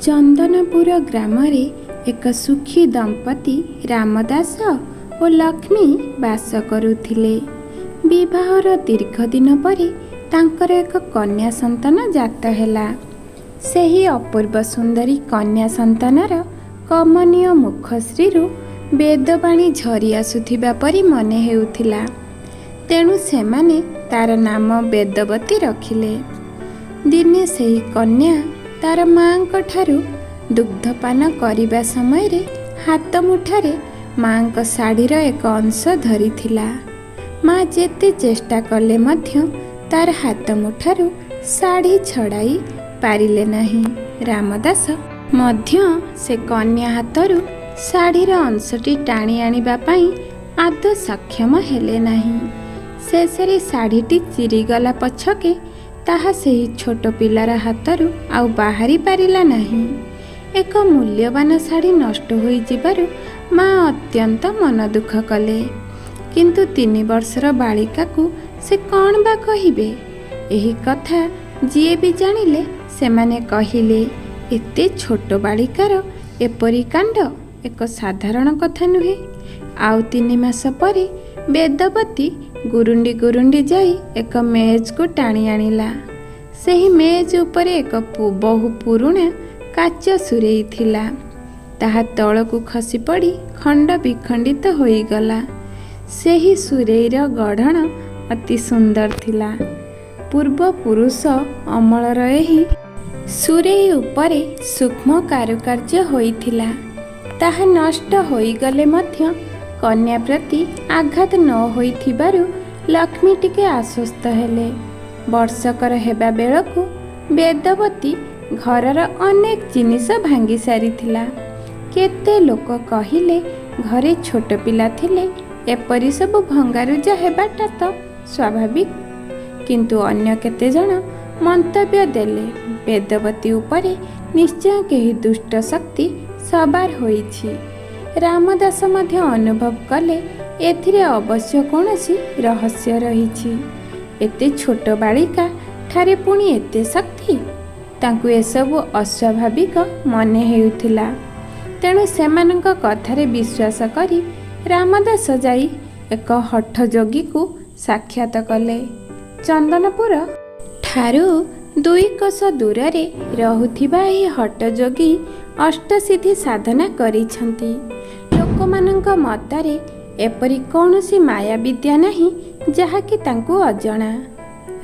ଚନ୍ଦନପୁର ଗ୍ରାମରେ ଏକ ସୁଖୀ ଦମ୍ପତି ରାମଦାସ ଓ ଲକ୍ଷ୍ମୀ ବାସ କରୁଥିଲେ। ବିବାହର ଦୀର୍ଘ ଦିନ ପରେ ତାଙ୍କର ଏକ କନ୍ୟା ସନ୍ତାନ ଜାତ ହେଲା। ସେହି ଅପୂର୍ବ ସୁନ୍ଦରୀ କନ୍ୟା ସନ୍ତାନର କମନୀୟ ମୁଖଶ୍ରୀରୁ ବେଦବାଣୀ ଝରି ଆସୁଥିବା ପରି ମନେ ହେଉଥିଲା। ତେଣୁ ସେମାନେ ତାର ନାମ ବେଦବତୀ ରଖିଲେ। ଦିନେ ସେହି କନ୍ୟା ତାର ମାଙ୍କ ଠାରୁ ଦୁଗ୍ଧପାନ କରିବା ସମୟରେ ହାତ ମୁଠାରେ ମାଙ୍କ ଶାଢ଼ୀର ଏକ ଅଂଶ ଧରିଥିଲା। ମା ଯେତେ ଚେଷ୍ଟା କଲେ ମଧ୍ୟ ତାର ହାତ ମୁଠାରୁ ଶାଢ଼ୀ ଛଡ଼ାଇ ପାରିଲେ ନାହିଁ। ରାମଦାସ ମଧ୍ୟ ସେ କନ୍ୟା ହାତରୁ ଶାଢ଼ୀର ଅଂଶଟି ଟାଣି ଆଣିବା ପାଇଁ ଆଦୌ ସକ୍ଷମ ହେଲେ ନାହିଁ। ଶେଷରେ ଶାଢ଼ୀଟି ଚିରିଗଲା ପଛକେ ତାହା ସେହି ଛୋଟ ପିଲାର ହାତରୁ ଆଉ ବାହାରି ପାରିଲା ନାହିଁ। ଏକ ମୂଲ୍ୟବାନ ଶାଢ଼ୀ ନଷ୍ଟ ହୋଇଯିବାରୁ ମା ଅତ୍ୟନ୍ତ ମନ ଦୁଃଖ କଲେ। କିନ୍ତୁ 3 ବର୍ଷର ବାଳିକାକୁ ସେ କ'ଣ ବା କହିବେ? ଏହି କଥା ଯିଏ ବି ଜାଣିଲେ ସେମାନେ କହିଲେ, ଏତେ ଛୋଟ ବାଳିକାର ଏପରି କାଣ୍ଡ ଏକ ସାଧାରଣ କଥା ନୁହେଁ। ଆଉ 3 ମାସ ପରେ ବେଦବତୀ ଗୁରୁଣ୍ଡି ଗୁରୁଣ୍ଡି ଯାଇ ଏକ ମେଜକୁ ଟାଣି ଆଣିଲା। ସେହି ମେଜ ଉପରେ ଏକ ବହୁ ପୁରୁଣା କାଚ ସୁରେଇ ଥିଲା। ତାହା ତଳକୁ ଖସି ପଡ଼ି ଖଣ୍ଡ ବିଖଣ୍ଡିତ ହୋଇଗଲା। ସେହି ସୁରେଇର ଗଢ଼ଣ ଅତି ସୁନ୍ଦର ଥିଲା। ପୂର୍ବପୁରୁଷ ଅମଳର ଏହି ସୁରେଇ ଉପରେ ସୂକ୍ଷ୍ମ କାରୁକାର୍ଯ୍ୟ ହୋଇଥିଲା। ତାହା ନଷ୍ଟ ହୋଇଗଲେ ମଧ୍ୟ କନ୍ୟା ପ୍ରତି ଆଘାତ ନ ହୋଇଥିବାରୁ ଲକ୍ଷ୍ମୀ ଟିକେ ଆଶ୍ୱସ୍ତ ହେଲେ। ବର୍ଷକର ହେବା ବେଳକୁ ବେଦବତୀ ଘରର ଅନେକ ଜିନିଷ ଭାଙ୍ଗି ସାରିଥିଲା। କେତେ ଲୋକ କହିଲେ, ଘରେ ଛୋଟ ପିଲା ଥିଲେ ଏପରି ସବୁ ଭଙ୍ଗାରୁଜା ହେବାଟା ତ ସ୍ୱାଭାବିକ। କିନ୍ତୁ ଅନ୍ୟ କେତେଜଣ ମନ୍ତବ୍ୟ ଦେଲେ, ବେଦବତୀ ଉପରେ ନିଶ୍ଚୟ କେହି ଦୁଷ୍ଟ ଶକ୍ତି ସବାର ହୋଇଛି। ରାମଦାସ ମଧ୍ୟ ଅନୁଭବ କଲେ ଏଥିରେ ଅବଶ୍ୟ କୌଣସି ରହସ୍ୟ ରହିଛି। ଏତେ ଛୋଟ ବାଳିକା ଠାରେ ପୁଣି ଏତେ ଶକ୍ତି। ତାଙ୍କୁ ଏସବୁ ଅସ୍ୱାଭାବିକ ମନେ ହେଉଥିଲା। ତେଣୁ ସେମାନଙ୍କ କଥାରେ ବିଶ୍ୱାସ କରି ରାମଦାସ ଯାଇ ଏକ ହଠ ଯୋଗୀକୁ ସାକ୍ଷାତ କଲେ। ଚନ୍ଦନପୁର ଠାରୁ 2 କୋଶ ଦୂରରେ ରହୁଥିବା ଏହି ହଠ ଯୋଗୀ ଅଷ୍ଟସିଦ୍ଧି ସାଧନା କରିଛନ୍ତି। ଲୋକମାନଙ୍କ ମତରେ ଏପରି କୌଣସି ମାୟା ବିଦ୍ୟା ନାହିଁ ଯାହାକି ତାଙ୍କୁ ଅଜଣା।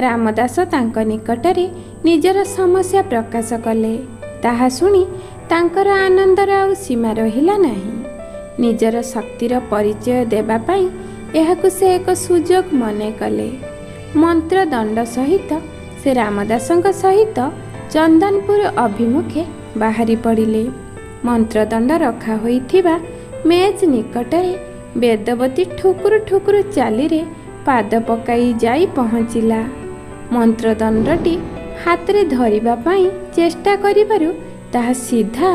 ରାମଦାସ ତାଙ୍କ ନିକଟରେ ନିଜର ସମସ୍ୟା ପ୍ରକାଶ କଲେ। ତାହା ଶୁଣି ତାଙ୍କର ଆନନ୍ଦର ଆଉ ସୀମା ରହିଲା ନାହିଁ। ନିଜର ଶକ୍ତିର ପରିଚୟ ଦେବା ପାଇଁ ଏହାକୁ ସେ ଏକ ସୁଯୋଗ ମନେ କଲେ। ମନ୍ତ୍ର ଦଣ୍ଡ ସହିତ ସେ ରାମଦାସଙ୍କ ସହିତ ଚନ୍ଦନପୁର ଅଭିମୁଖେ ବାହାରି ପଡ଼ିଲେ। ମନ୍ତ୍ରଦଣ୍ଡ ରଖା ହୋଇଥିବା ମେଜ ନିକଟରେ ବେଦବତୀ ଠୁକୁରୁ ଠୁକୁରୁ ଚାଲିରେ ପାଦ ପକାଇ ଯାଇ ପହଞ୍ଚିଲା। ମନ୍ତ୍ରଦଣ୍ଡଟି ହାତରେ ଧରିବା ପାଇଁ ଚେଷ୍ଟା କରିବାରୁ ତାହା ସିଧା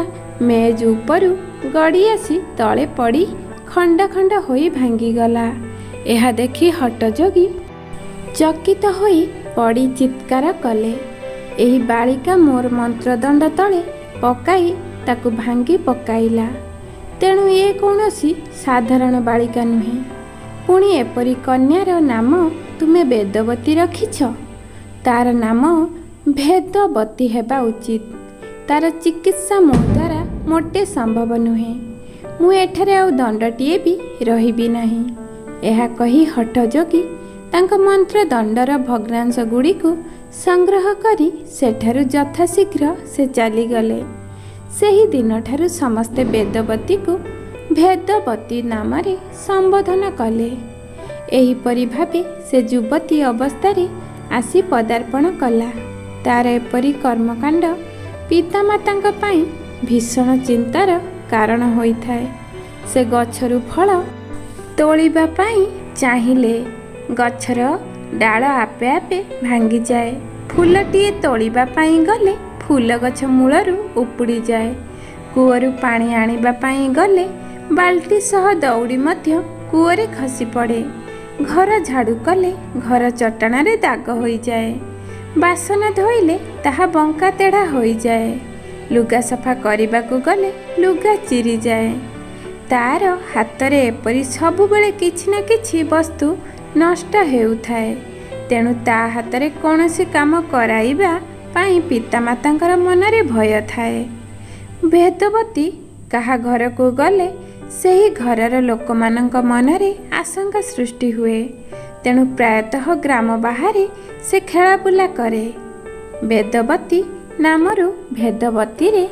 ମେଜ ଉପରୁ ଗଡ଼ି ଆସି ତଳେ ପଡ଼ି ଖଣ୍ଡ ଖଣ୍ଡ ହୋଇ ଭାଙ୍ଗିଗଲା। ଏହା ଦେଖି ହଠଯୋଗୀ ଚକିତ ହୋଇ ପଡ଼ି ଚିତ୍କାର କଲେ, ଏହି ବାଳିକା ମୋର ମନ୍ତ୍ରଦଣ୍ଡ ତଳେ ପକାଇ ତାକୁ ଭାଙ୍ଗି ପକାଇଲା। ତେଣୁ ଏ କୌଣସି ସାଧାରଣ ବାଳିକା ନୁହେଁ। ପୁଣି ଏପରି କନ୍ୟାର ନାମ ତୁମେ ବେଦବତୀ ରଖିଛ? ତାର ନାମ ଭେଦବତୀ ହେବା ଉଚିତ। ତାର ଚିକିତ୍ସା ମୋ ଦ୍ୱାରା ମୋଟେ ସମ୍ଭବ ନୁହେଁ। ମୁଁ ଏଠାରେ ଆଉ ଦଣ୍ଡଟିଏ ବି ରହିବି ନାହିଁ। ଏହା କହି ହଠଯୋଗୀ ତାଙ୍କ ମନ୍ତ୍ର ଦଣ୍ଡର ଭଗ୍ନାଂଶ ଗୁଡ଼ିକୁ ସଂଗ୍ରହ କରି ସେଠାରୁ ଯଥାଶୀଘ୍ର ସେ ଚାଲିଗଲେ। ସେହି ଦିନଠାରୁ ସମସ୍ତେ ବେଦବତୀକୁ ଭେଦବତୀ ନାମରେ ସମ୍ବୋଧନ କଲେ। ଏହିପରି ଭାବେ ସେ ଯୁବତୀ ଅବସ୍ଥାରେ ଆସି ପଦାର୍ପଣ କଲା। ତାର ଏପରି କର୍ମକାଣ୍ଡ ପିତାମାତାଙ୍କ ପାଇଁ ଭୀଷଣ ଚିନ୍ତାର କାରଣ ହୋଇଥାଏ। ସେ ଗଛରୁ ଫଳ ତୋଳିବା ପାଇଁ ଚାହିଁଲେ ଗଛର ଡାଳ ଆପେ ଆପେ ଭାଙ୍ଗିଯାଏ। ଫୁଲଟିଏ ତୋଳିବା ପାଇଁ ଗଲେ ଫୁଲ ଗଛ ମୂଳରୁ ଉପୁଡ଼ିଯାଏ। କୂଅରୁ ପାଣି ଆଣିବା ପାଇଁ ଗଲେ ବାଲ୍ଟି ସହ ଦଉଡ଼ି ମଧ୍ୟ କୂଅରେ ଖସି ପଡ଼େ। ଘର ଝାଡ଼ୁ କଲେ ଘର ଚଟାଣରେ ଦାଗ ହୋଇଯାଏ। ବାସନ ଧୋଇଲେ ତାହା ବଙ୍କା ତେଢ଼ା ହୋଇଯାଏ। ଲୁଗା ସଫା କରିବାକୁ ଗଲେ ଲୁଗା ଚିରିଯାଏ। ତାର ହାତରେ ଏପରି ସବୁବେଳେ କିଛି ନା କିଛି ବସ୍ତୁ ନଷ୍ଟ ହେଉଥାଏ। ତେଣୁ ତା ହାତରେ କୌଣସି କାମ କରାଇବା ପାଇଁ ପିତାମାତାଙ୍କର ମନରେ ଭୟ ଥାଏ। ଭେଦବତୀ କାହା ଘରକୁ ଗଲେ ସେହି ଘରର ଲୋକମାନଙ୍କ ମନରେ ଆଶଙ୍କା ସୃଷ୍ଟି ହୁଏ। ତେଣୁ ପ୍ରାୟତଃ ଗ୍ରାମ ବାହାରେ ସେ ଖେଳାବୁଲା କରେ। ବେଦବତୀ ନାମରୁ ଭେଦବତୀରେ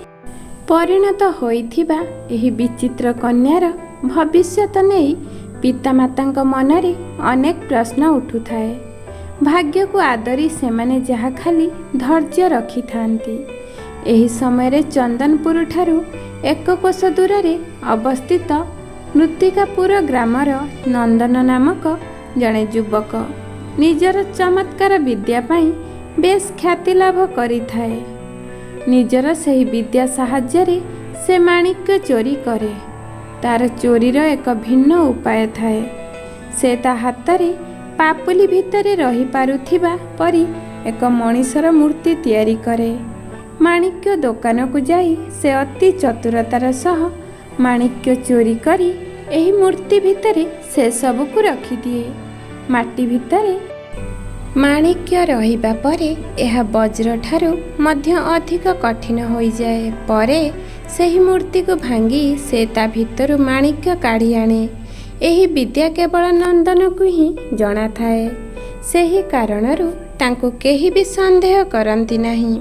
ପରିଣତ ହୋଇଥିବା ଏହି ବିଚିତ୍ର କନ୍ୟାର ଭବିଷ୍ୟତ ନେଇ ପିତାମାତାଙ୍କ ମନରେ ଅନେକ ପ୍ରଶ୍ନ ଉଠୁଥାଏ। ଭାଗ୍ୟକୁ ଆଦରି ସେମାନେ ଯାହା ଖାଲି ଧୈର୍ଯ୍ୟ ରଖିଥାନ୍ତି। ଏହି ସମୟରେ ଚନ୍ଦନପୁରଠାରୁ 1 କୋଶ ଦୂରରେ ଅବସ୍ଥିତ ମୃତ୍ତିକାପୁର ଗ୍ରାମର ନନ୍ଦନ ନାମକ ଜଣେ ଯୁବକ ନିଜର ଚମତ୍କାର ବିଦ୍ୟା ପାଇଁ ବେଶ୍ ଖ୍ୟାତି ଲାଭ କରିଥାଏ। ନିଜର ସେହି ବିଦ୍ୟା ସାହାଯ୍ୟରେ ସେ ମାଣିକ୍ୟ ଚୋରି କରେ। ତାର ଚୋରିର ଏକ ଭିନ୍ନ ଉପାୟ ଥାଏ। ସେ ତା ହାତରେ ପାପୁଲି ଭିତରେ ରହିପାରୁଥିବା ପରି ଏକ ମଣିଷର ମୂର୍ତ୍ତି ତିଆରି କରେ। ମାଣିକ୍ୟ ଦୋକାନକୁ ଯାଇ ସେ ଅତି ଚତୁରତାର ସହ ମାଣିକ୍ୟ ଚୋରି କରି ଏହି ମୂର୍ତ୍ତି ଭିତରେ ସେସବୁକୁ ରଖିଦିଏ। ମାଟି ଭିତରେ ମାଣିକ୍ୟ ରହିବା ପରେ ଏହା ବଜ୍ରଠାରୁ ମଧ୍ୟ ଅଧିକ କଠିନ ହୋଇଯାଏ। ପରେ ସେହି ମୂର୍ତ୍ତିକୁ ଭାଙ୍ଗି ସେ ତା ଭିତରୁ ମାଣିକ୍ୟ କାଢ଼ି ଆଣେ। ଏହି ବିଦ୍ୟା କେବଳ ନନ୍ଦନକୁ ହିଁ ଜଣାଥାଏ। ସେହି କାରଣରୁ ତାଙ୍କୁ କେହି ବି ସନ୍ଦେହ କରନ୍ତି ନାହିଁ।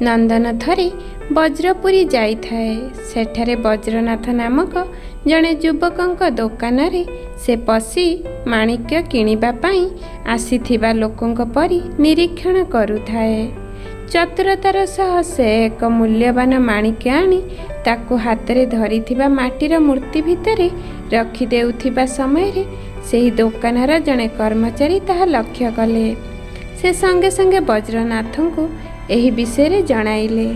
ନନ୍ଦନ ଥରେ ବଜ୍ରପୁରୀ ଯାଇଥାଏ। ସେଠାରେ ବଜ୍ରନାଥ ନାମକ ଜଣେ ଯୁବକଙ୍କ ଦୋକାନରେ ସେ ପଶି ମାଣିକ୍ୟ କିଣିବା ପାଇଁ ଆସିଥିବା ଲୋକଙ୍କ ପରି ନିରୀକ୍ଷଣ କରୁଥାଏ। ଚତୁରତାର ସହ ସେ ଏକ ମୂଲ୍ୟବାନ ମାଣିକ୍ୟ ଆଣି ତାକୁ ହାତରେ ଧରିଥିବା ମାଟିର ମୂର୍ତ୍ତି ଭିତରେ ରଖିଦେଉଥିବା ସମୟରେ ସେହି ଦୋକାନର ଜଣେ କର୍ମଚାରୀ ତାହା ଲକ୍ଷ୍ୟ କଲେ। ସେ ସଙ୍ଗେ ସଙ୍ଗେ ବଜ୍ରନାଥଙ୍କୁ ଏହି ବିଷୟରେ ଜଣାଇଲେ।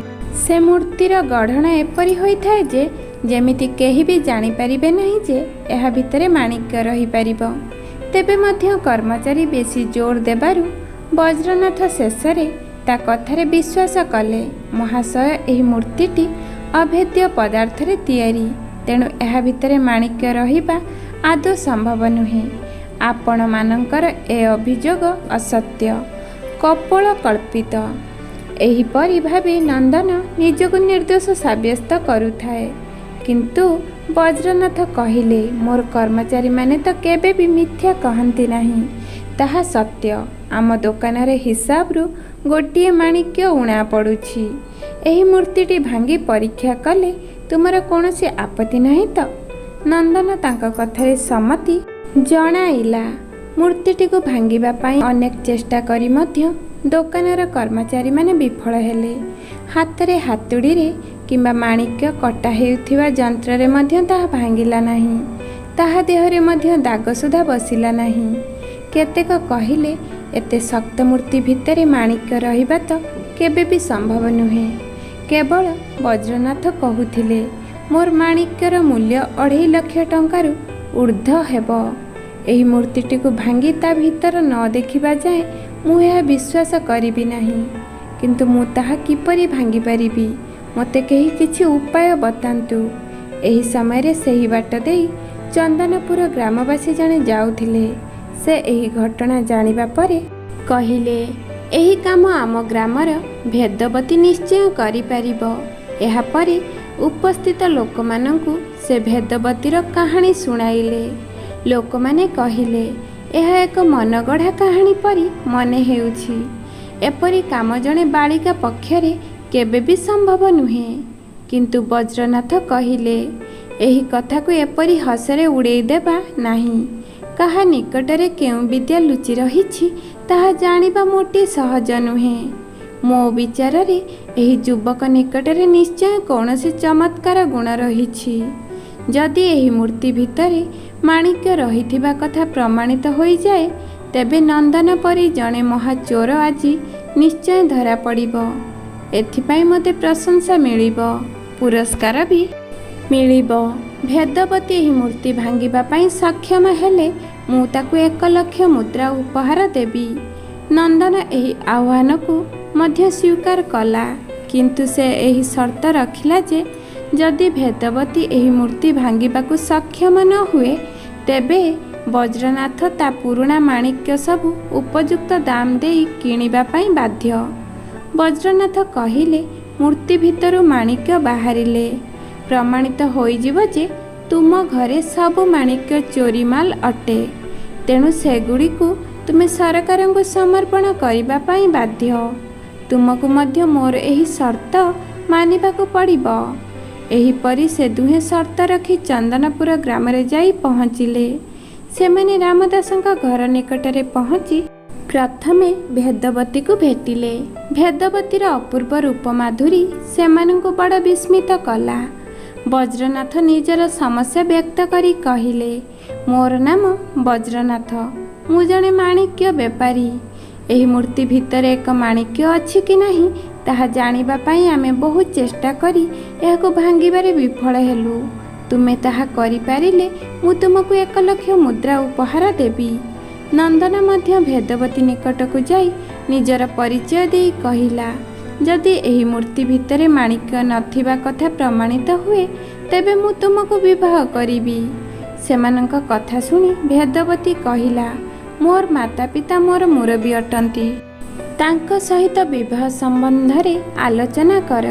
ସେ ମୂର୍ତ୍ତିର ଗଢ଼ଣ ଏପରି ହୋଇଥାଏ ଯେ ଯେମିତି କେହି ବି ଜାଣିପାରିବେ ନାହିଁ ଯେ ଏହା ଭିତରେ ମାଣିକ୍ୟ ରହିପାରିବ। ତେବେ ମଧ୍ୟ କର୍ମଚାରୀ ବେଶୀ ଜୋର ଦେବାରୁ ବଜ୍ରନାଥ ଶେଷରେ ତା କଥାରେ ବିଶ୍ୱାସ କଲେ। ମହାଶୟ, ଏହି ମୂର୍ତ୍ତିଟି ଅଭେଦ୍ୟ ପଦାର୍ଥରେ ତିଆରି, ତେଣୁ ଏହା ଭିତରେ ମାଣିକ୍ୟ ରହିବା ଆଦୌ ସମ୍ଭବ ନୁହେଁ। ଆପଣମାନଙ୍କର ଏ ଅଭିଯୋଗ ଅସତ୍ୟ, କପୋଳ କଳ୍ପିତ। ଏହିପରି ଭାବି ନନ୍ଦନ ନିଜକୁ ନିର୍ଦ୍ଦୋଷ ସାବ୍ୟସ୍ତ କରୁଥାଏ। କିନ୍ତୁ ବଜ୍ରନାଥ କହିଲେ, ମୋର କର୍ମଚାରୀମାନେ ତ କେବେ ବି ମିଥ୍ୟା କହନ୍ତି ନାହିଁ। ତାହା ସତ୍ୟ। ଆମ ଦୋକାନରେ ହିସାବରୁ ଗୋଟିଏ ମାଣିକ୍ୟ ଉଣା ପଡ଼ୁଛି। ଏହି ମୂର୍ତ୍ତିଟି ଭାଙ୍ଗି ପରୀକ୍ଷା କଲେ ତୁମର କୌଣସି ଆପତ୍ତି ନାହିଁ ତ? ନନ୍ଦନ ତାଙ୍କ କଥାରେ ସମ୍ମତି ଜଣାଇଲା। ମୂର୍ତ୍ତିଟିକୁ ଭାଙ୍ଗିବା ପାଇଁ ଅନେକ ଚେଷ୍ଟା କରି ମଧ୍ୟ ଦୋକାନର କର୍ମଚାରୀମାନେ ବିଫଳ ହେଲେ। ହାତରେ ହାତୁଡ଼ିରେ କିମ୍ବା ମାଣିକ୍ୟ କଟା ହେଉଥିବା ଯନ୍ତ୍ରରେ ମଧ୍ୟ ତାହା ଭାଙ୍ଗିଲା ନାହିଁ। ତାହା ଦେହରେ ମଧ୍ୟ ଦାଗ ସୁଦ୍ଧା ବସିଲା ନାହିଁ। କେତେକ କହିଲେ, ଏତେ ଶକ୍ତ ମୂର୍ତ୍ତି ଭିତରେ ମାଣିକ୍ୟ ରହିବା ତ କେବେ ବି ସମ୍ଭବ ନୁହେଁ। କେବଳ ବଜ୍ରନାଥ କହୁଥିଲେ, ମୋର ମାଣିକ୍ୟର ମୂଲ୍ୟ 2.5 ଲକ୍ଷ ଟଙ୍କାରୁ ଉର୍ଦ୍ଧ୍ୱ ହେବ। ଏହି ମୂର୍ତ୍ତିଟିକୁ ଭାଙ୍ଗି ତା ଭିତର ନ ଦେଖିବା ଯାଏଁ ମୁଁ ଏହା ବିଶ୍ୱାସ କରିବି ନାହିଁ। କିନ୍ତୁ ମୁଁ ତାହା କିପରି ଭାଙ୍ଗିପାରିବି? ମୋତେ କେହି କିଛି ଉପାୟ ବତାନ୍ତୁ। ଏହି ସମୟରେ ସେହି ବାଟ ଦେଇ ଚନ୍ଦନପୁର ଗ୍ରାମବାସୀ ଜଣେ ଯାଉଥିଲେ। ସେ ଏହି ଘଟଣା ଜାଣିବା ପରେ କହିଲେ, ଏହି କାମ ଆମ ଗ୍ରାମର ଭେଦବତୀ ନିଶ୍ଚୟ କରିପାରିବ। ଏହାପରେ ଉପସ୍ଥିତ ଲୋକମାନଙ୍କୁ ସେ ଭେଦବତୀର କାହାଣୀ ଶୁଣାଇଲେ। ଲୋକମାନେ କହିଲେ, ଏହା ଏକ ମନଗଢ଼ା କାହାଣୀ ପରି ମନେ ହେଉଛି। ଏପରି କାମ ଜଣେ ବାଳିକା ପକ୍ଷରେ କେବେ ବି ସମ୍ଭବ ନୁହେଁ। କିନ୍ତୁ ବଜ୍ରନାଥ କହିଲେ, ଏହି କଥାକୁ ଏପରି ହସରେ ଉଡ଼େଇ ଦେବା ନାହିଁ। କାହା ନିକଟରେ କେଉଁ ବିଦ୍ୟା ଲୁଚି ରହିଛି ତାହା ଜାଣିବା ମୋଟେ ସହଜ ନୁହେଁ। ମୋ ବିଚାରରେ ଏହି ଯୁବକ ନିକଟରେ ନିଶ୍ଚୟ କୌଣସି ଚମତ୍କାର ଗୁଣ ରହିଛି। ଯଦି ଏହି ମୂର୍ତ୍ତି ଭିତରେ ମାଣିକ୍ୟ ରହିଥିବା କଥା ପ୍ରମାଣିତ ହୋଇଯାଏ, ତେବେ ନନ୍ଦନ ପରି ଜଣେ ମହାଚୋର ଆଜି ନିଶ୍ଚୟ ଧରା ପଡ଼ିବ। ଏଥିପାଇଁ ମୋତେ ପ୍ରଶଂସା ମିଳିବ, ପୁରସ୍କାର ବି ମିଳିବ। ଭେଦବତୀ ଏହି ମୂର୍ତ୍ତି ଭାଙ୍ଗିବା ପାଇଁ ସକ୍ଷମ ହେଲେ ମୁଁ ତାକୁ 1 ଲକ୍ଷ ମୁଦ୍ରା ଉପହାର ଦେବି। ନନ୍ଦନ ଏହି ଆହ୍ୱାନକୁ ମଧ୍ୟ ସ୍ୱୀକାର କଲା। किंतु से एही शर्त रखिला जे जदि भेदवती एही मूर्ति भांगिबाकू सक्षम न हुए तेबे वज्रनाथ ता पुरुणा माणिक्य सबु उपयुक्त दाम देई किणिबा पाई बाध्य। वज्रनाथ कहिले मूर्ति भितरु माणिक्य बाहरिले प्रमाणित होइजिव जे तुम घरे सबु माणिक्य चोरी माल अटे, तेणु सेगुड़िकु तुमे सरकार को समर्पण करिबा पाई बाध्य। तुमको मध्य मोर एही शर्त मानिबाकू पड़िबो। एहीपरि से दुहे शर्त रखी चंदनपुर ग्राम रे जाई पहुँचिले। सेमाने रामदासंक घर निकटरे पहुँची प्रथमे भेदवती को भेटिले। भेदवतीर अपूर्व रूप माधुरी सेमानंकु बड़ विस्मित कला। वज्रनाथ निजर समस्या व्यक्त करी कहिले, मोर नाम वज्रनाथ, मु जणे माणिक्य बेपारी। एही मूर्ति भितर एक माणिक्य अछि कि नहीं ताहा जानिबा पाई आमे बहुत चेष्टा करी एहाको भांगिबारे विफल हेलु। तुमे ताहा करि पारिले मु तुमको 1 लाख मुद्रा उपहार देबी। नंदन मध्य भेदवती निकटକୁ जाई निजर परिचय देई कहिला, जदि एही मूर्ति भितरे माणिक्य नथिबा कथा प्रमाणित हुए तेबे मु तुमको विवाह करिबी। सेमानंक कथा सुनी भेदवती कहिला, मोर माता पिता मोर मुरबी अटंती, तांको सहित विवाह संबंधरे आलोचना कर।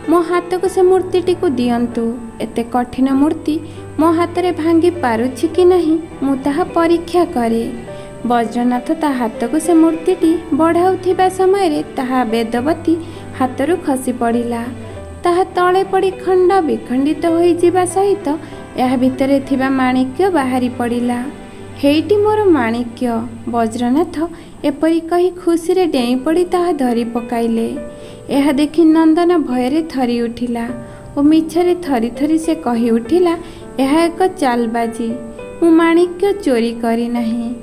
मो हाथ को से मूर्तिटी को दियंतु। एते कठिन मूर्ति मो हाथ रे भांगी पारुछि कि नहीं मु ताहा परीक्षा करे। वज्रनाथ ता हाथ को से मूर्तिटी बढ़ाउथिबा समय रे ताहा वेदवती हाथरू खसी पड़िला। ताहा तळे पड़ी खंड विखंडित होई जिबा सहित एहा भितरे थिबा माणिक्य बाहरी पड़िला। हेइटी मोर माणिक्य। वज्रनाथ एपरी कही खुशी रे डेई पड़ी ताहा धरी पकाइले। एहा देखि नंदन भयरे थरी उठिला और मिछरे थरी थरी से कही उठिला, एहा एक चालबाजी, मु माणिक्य चोरी करी नहीं।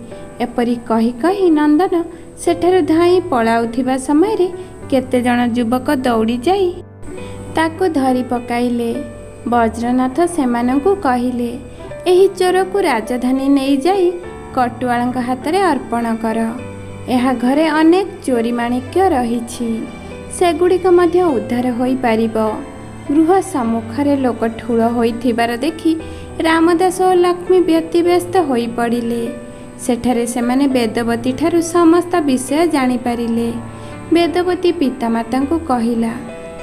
एपरी कही कही नंदन सेठारु धाई पलाउथिबा समय रे केते जण युवक दौड़ी जाई ताको धरी पकाइले। वज्रनाथ सेमानंकु कहिले, एही चोर को राजधानी नहीं जाई कटुआलंक हाथ रे अर्पण कर। एहा घरे अनेक चोरी माणिक्य रहिछि, सेगुड़िक मध्य उद्धार होई पारिबो। गृह सम्मुखरे लोक ठूल होइथिबार देखि रामदास और लक्ष्मी व्यतिव्यस्त होई पड़िले। सेठारे सेमाने वेदवती ठारू समस्त विषय जानी पारिले। वेदवती पितामाता को कहिला,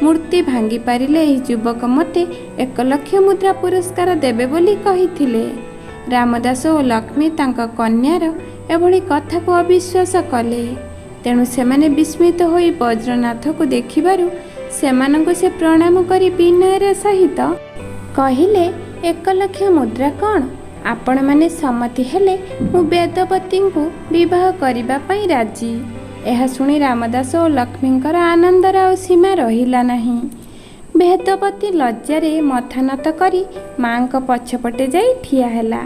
मूर्ति भांगी पारिले एही युवक मते 1 लाख मुद्रा पुरस्कार देबे बोली कहिथिले। रामदास और लक्ष्मी तांका कन्यार एभली कथा को अविश्वास कले। तेणु सेमाने विस्मित होई वज्रनाथ को देखिबारु सेमानंको से प्रणाम करी विनयर सहित कहिले, 1 लाख मुद्रा कौन, आपण माने सम्मति हेले मु वेदवती को विवाह करिबा पई राजी। एहा सुनी रामदास और लक्ष्मींकर आनंदर आ सीमा रहिला नहीं। वेदवती लज्जारे मथानत करी मांक पछपटे जाई ठिया हेला।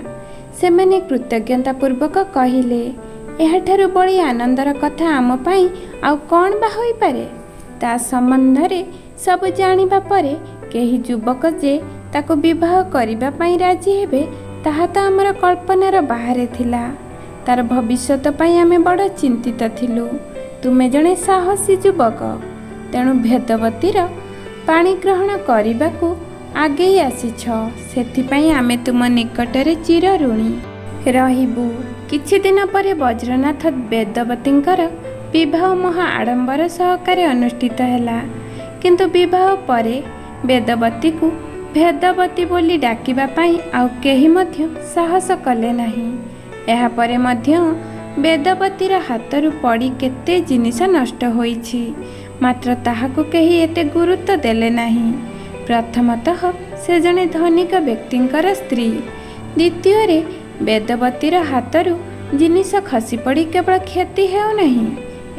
सेमाने कृतज्ञता पूर्वक कहिले, एहाठारु बड़ी आनंदर कथा आम पाई आउ कौन बा होई पारे। ता संबंधरे सब जानिबा परे केही युवक जे ताको विवाह करिबा पई राजी हेबे ताहा तो आमर कल्पनार बाहरे थिला। तार भविष्यत पाई आमे बड़ चिंतित थिलु। तुमे जणे साहसी युवक, तेणु भेदवतीर पाणी ग्रहण करिबाकू आगे आसीछ, सेथिपाई आमे तुम निकटरे चिर ऋणी रहिबु। किछि दिन परे वज्रनाथ वेदवतींकर विवाह महा आडंबर सहकारे अनुष्ठित हैला। किंतु विवाह परे वेदवती को भेदवती बोली डाकिबा पाई आउ केही मध्य साहस कले नाही। एहा परे मध्य वेदवतीर हाथरू पड़ी केते जिनिस नष्ट होईछि, मात्र ताहाको केही एते गुरुत्व देले नाही। प्रथमतः से जने धनिक व्यक्तिंकर स्त्री, द्वितीय रे वेदवतीर हाथरू जिनिस खसी पड़ी केवल क्षति हेउ नाही,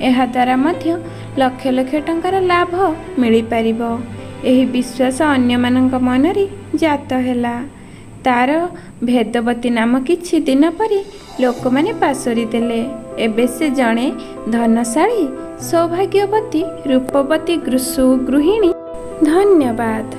एहा द्वारा मध्य लक्ष लक्ष टंकार लाभ मिली पारिबो। एही विश्वास अन्य मानक मनरे जात हैला। तार भेदवती नाम किछि दिन परे लोक माने पासोरी देले। एबे से जणे धनशाली सौभाग्यवती रूपवती गृहिणी। धन्यवाद।